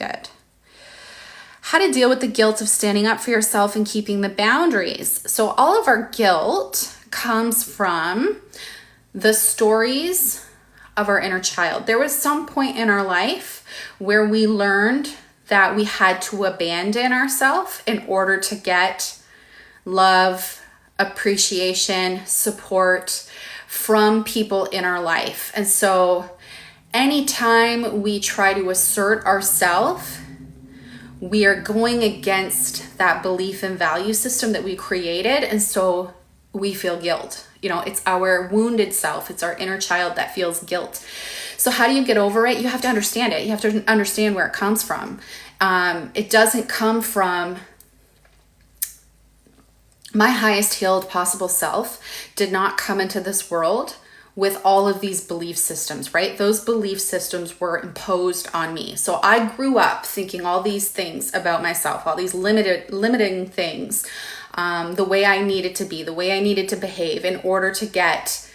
good. How to deal with the guilt of standing up for yourself and keeping the boundaries. So all of our guilt comes from the stories of our inner child. There was some point in our life where we learned that we had to abandon ourselves in order to get love, appreciation, support from people in our life. And so anytime we try to assert ourselves, we are going against that belief and value system that we created. And so we feel guilt. It's our wounded self. It's our inner child that feels guilt. So how do you get over it? You have to understand it. You have to understand where it comes from. It doesn't come from my highest healed possible self did not come into this world with all of these belief systems, right? Those belief systems were imposed on me. So I grew up thinking all these things about myself, all these limiting things, the way I needed to be, the way I needed to behave in order to get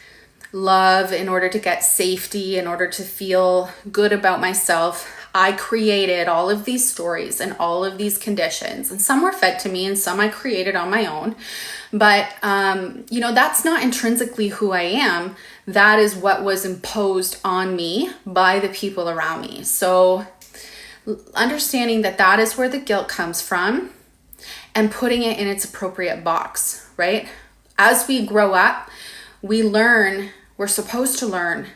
love, in order to get safety, in order to feel good about myself. I created all of these stories and all of these conditions, and some were fed to me and some I created on my own. But, that's not intrinsically who I am. That is what was imposed on me by the people around me. So understanding that that is where the guilt comes from and putting it in its appropriate box, right? As we grow up, we're supposed to learn,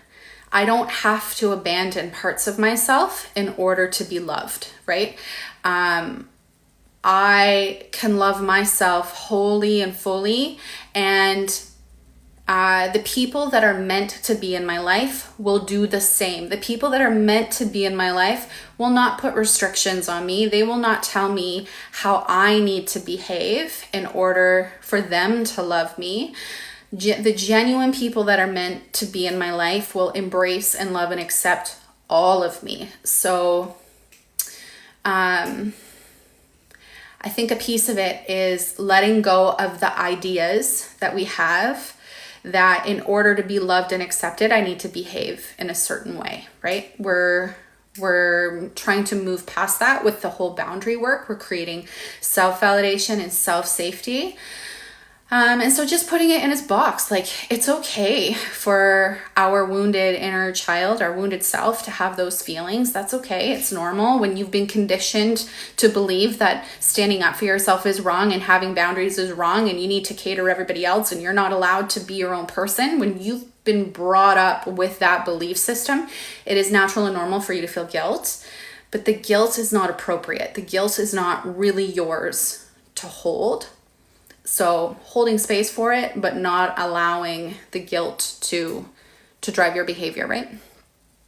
I don't have to abandon parts of myself in order to be loved, right? I can love myself wholly and fully, and the people that are meant to be in my life will do the same. The people that are meant to be in my life will not put restrictions on me. They will not tell me how I need to behave in order for them to love me. The genuine people that are meant to be in my life will embrace and love and accept all of me. So I think a piece of it is letting go of the ideas that we have that in order to be loved and accepted, I need to behave in a certain way, right? We're trying to move past that with the whole boundary work. We're creating self-validation and self-safety. And so just putting it in its box, like it's okay for our wounded inner child, our wounded self to have those feelings. That's okay. It's normal when you've been conditioned to believe that standing up for yourself is wrong and having boundaries is wrong and you need to cater everybody else and you're not allowed to be your own person. When you've been brought up with that belief system, it is natural and normal for you to feel guilt, but the guilt is not appropriate. The guilt is not really yours to hold. So holding space for it, but not allowing the guilt to drive your behavior, right?